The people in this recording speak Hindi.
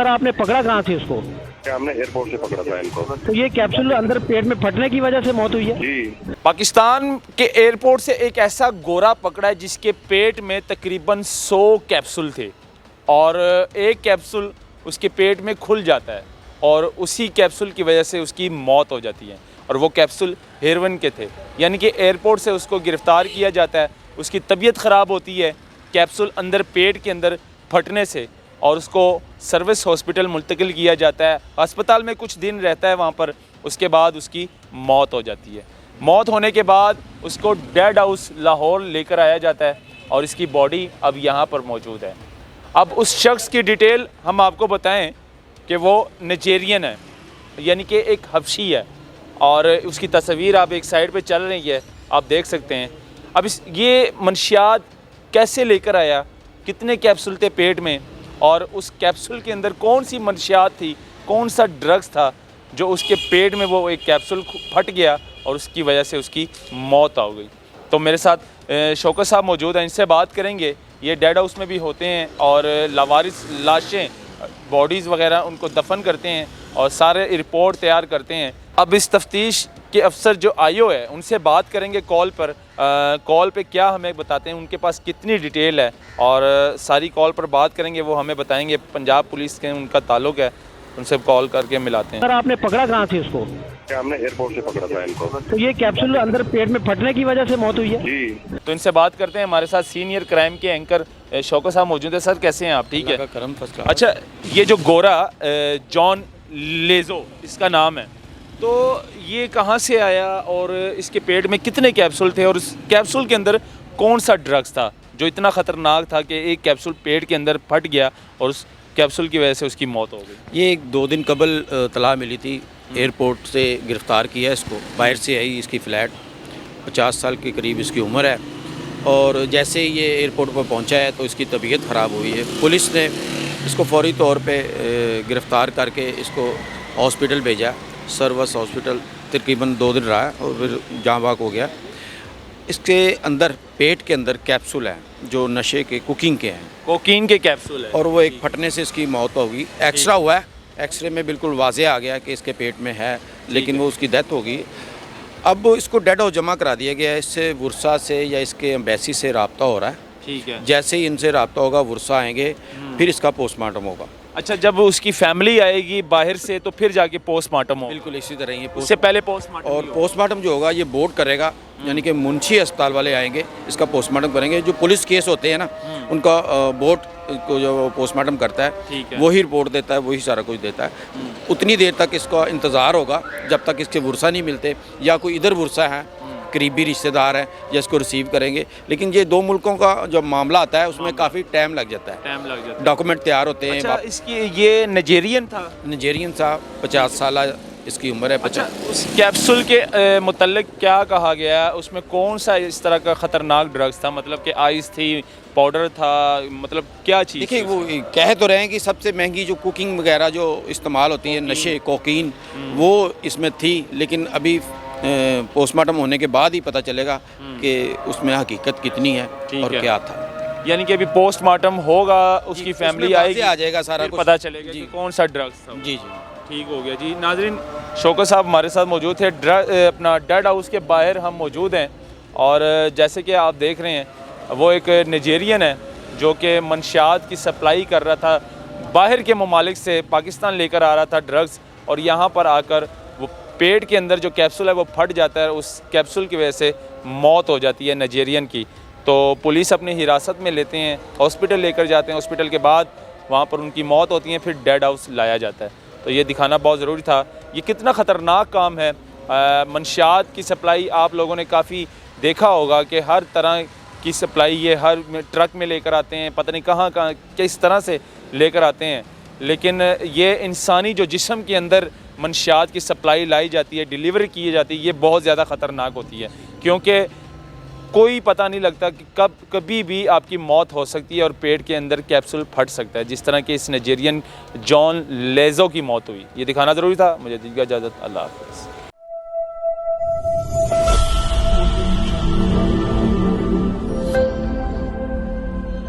सर आपने पकड़ा कहाँ से उसको? हमने एयरपोर्ट से पकड़ा था इनको। तो ये कैप्सूल अंदर पेट में फटने की वजह से मौत हुई है? जी। पाकिस्तान के एयरपोर्ट से एक ऐसा गोरा पकड़ा है जिसके पेट में तकरीबन 100 कैप्सूल थे और एक कैप्सूल उसके पेट में खुल जाता है और उसी कैप्सूल की वजह से उसकी मौत हो जाती है। और वो कैप्सूल हेरोइन के थे, यानी कि एयरपोर्ट से उसको गिरफ़्तार किया जाता है, उसकी तबीयत ख़राब होती है कैप्सूल अंदर पेट के अंदर फटने से और उसको सर्विस हॉस्पिटल मुंतकिल किया जाता है। अस्पताल में कुछ दिन रहता है वहाँ पर, उसके बाद उसकी मौत हो जाती है। मौत होने के बाद उसको डेड हाउस लाहौर लेकर आया जाता है और इसकी बॉडी अब यहाँ पर मौजूद है। अब उस शख्स की डिटेल हम आपको बताएं कि वो नाइजेरियन है, यानी कि एक हबशी है और उसकी तस्वीर आप एक साइड पे चल रही है, आप देख सकते हैं। अब ये मंशियात कैसे लेकर आया, कितने कैप्सूल थे पेट में और उस कैप्सूल के अंदर कौन सी मंशियात थी, कौन सा ड्रग्स था जो उसके पेट में वो एक कैप्सूल फट गया और उसकी वजह से उसकी मौत हो गई। तो मेरे साथ शौकत साहब मौजूद हैं, इनसे बात करेंगे। ये डेड हाउस में भी होते हैं और लावारिस लाशें, बॉडीज़ वगैरह उनको दफन करते हैं और सारे रिपोर्ट तैयार करते हैं। अब इस तफ्तीश के अफसर जो आईओ है उनसे बात करेंगे कॉल पर। कॉल पे क्या हमें बताते हैं, उनके पास कितनी डिटेल है और सारी कॉल पर बात करेंगे, वो हमें बताएंगे। पंजाब पुलिस के उनका ताल्लुक़ है, उनसे कॉल करके मिलाते हैं। सर आपने पकड़ा कहाँ से उसको? हमने एयरपोर्ट से पकड़ा था इनको। तो ये कैप्सूल अंदर पेट में फटने की वजह से मौत हुई है? जी। तो इनसे बात करते हैं। हमारे साथ सीनियर क्राइम के एंकर शौकत साहब मौजूद है। सर कैसे हैं आप? ठीक है। अच्छा, ये जो गोरा जॉन लेजो इसका नाम है, तो ये कहाँ से आया और इसके पेट में कितने कैप्सूल थे और उस कैप्सूल के अंदर कौन सा ड्रग्स था जो इतना ख़तरनाक था कि एक कैप्सूल पेट के अंदर फट गया और उस कैप्सूल की वजह से उसकी मौत हो गई? ये 2 दिन कबल तला मिली थी, एयरपोर्ट से गिरफ़्तार किया इसको। बाहर से आई इसकी फ़्लैट, 50 साल के करीब इसकी उम्र है और जैसे ही ये एयरपोर्ट पर पहुंचा है तो इसकी तबीयत ख़राब हुई है। पुलिस ने इसको फौरी तौर पे गिरफ़्तार करके इसको हॉस्पिटल भेजा, सर्विस हॉस्पिटल। तकरीबन 2 दिन रहा और फिर जाँ बाक हो गया। इसके अंदर पेट के अंदर कैप्सूल हैं जो नशे के, कुकिंग के हैं, कोकीन के कैप्सूल है और वो एक फटने से इसकी मौत होगी। एक्सरा हुआ है, एक्सरे में बिल्कुल वाज़े आ गया कि इसके पेट में है, लेकिन वो उसकी डेथ होगी। अब इसको डेड हाउस जमा करा दिया गया है। इससे वुरसा से या इसके एम्बेसी से रब्ता हो रहा है। ठीक है। जैसे ही इनसे रब्ता होगा, वुरसा आएंगे, फिर इसका पोस्टमार्टम होगा। अच्छा, जब उसकी फैमिली आएगी बाहर से तो फिर जाके पोस्टमार्टम होगा? बिल्कुल इसी तरह ये उससे पहले पोस्टमार्टम और पोस्टमार्टम जो होगा ये बोर्ड करेगा, यानी कि मुंशी अस्पताल वाले आएंगे, इसका पोस्टमार्टम करेंगे। जो पुलिस केस होते हैं ना, उनका बोर्ड को जो पोस्टमार्टम करता है वही रिपोर्ट देता है, वही सारा कुछ देता है। उतनी देर तक इसका इंतज़ार होगा जब तक इसके वुरसा नहीं मिलते या कोई इधर वुरसा है, करीबी रिश्तेदार हैं या इसको रिसीव करेंगे। लेकिन ये 2 मुल्कों का जो मामला आता है उसमें काफ़ी टाइम लग जाता है, डॉक्यूमेंट तैयार होते हैं। अच्छा, इसकी ये नाइजेरियन था? नाइजेरियन था, 50 साल इसकी उम्र है। अच्छा, उस कैप्सूल के मुतल्लिक क्या कहा गया, उसमें कौन सा इस तरह का ख़तरनाक ड्रग्स था? मतलब कि आइस थी, पाउडर था, मतलब क्या चीज़? देखिए, वो कह तो रहे हैं कि सबसे महंगी जो कुकिंग वगैरह जो इस्तेमाल होती है, नशे, कोकीन, वो इसमें थी। लेकिन अभी पोस्टमार्टम होने के बाद ही पता चलेगा कि उसमें हकीकत कितनी है और क्या था। यानी कि अभी पोस्टमार्टम होगा, उसकी फैमिली आएगी, आ जाएगा, सारा कुछ पता चलेगा कि कौन सा ड्रग्स था। जी। ठीक हो गया जी। नाजरीन, शौकत साहब हमारे साथ मौजूद थे। अपना डेड हाउस के बाहर हम मौजूद हैं और जैसे कि आप देख रहे हैं, वो एक नाइजेरियन है जो कि मंशियात की सप्लाई कर रहा था, बाहर के ममालिक से पाकिस्तान लेकर आ रहा था ड्रग्स, और यहाँ पर आकर वो पेट के अंदर जो कैप्सूल है वो फट जाता है, उस कैप्सूल की वजह से मौत हो जाती है नाइजेरियन की। तो पुलिस अपनी हिरासत में लेते हैं, हॉस्पिटल लेकर जाते हैं, हॉस्पिटल के बाद वहाँ पर उनकी मौत होती है, फिर डेड हाउस लाया जाता है। तो ये दिखाना बहुत ज़रूरी था ये कितना ख़तरनाक काम है। मंशियात की सप्लाई आप लोगों ने काफ़ी देखा होगा कि हर तरह की सप्लाई ये हर ट्रक में लेकर आते हैं, पता नहीं कहाँ किस तरह से लेकर आते हैं। लेकिन ये इंसानी जो जिस्म के अंदर मंशियात की सप्लाई लाई जाती है, डिलीवरी की जाती है, ये बहुत ज़्यादा ख़तरनाक होती है, क्योंकि कोई पता नहीं लगता कि कभी भी आपकी मौत हो सकती है और पेट के अंदर कैप्सूल फट सकता है, जिस तरह के इस नाइजेरियन जॉन लेजो की मौत हुई। ये दिखाना ज़रूरी था। मुझे दीजिए इजाज़त। अल्लाह हाफ़िज़।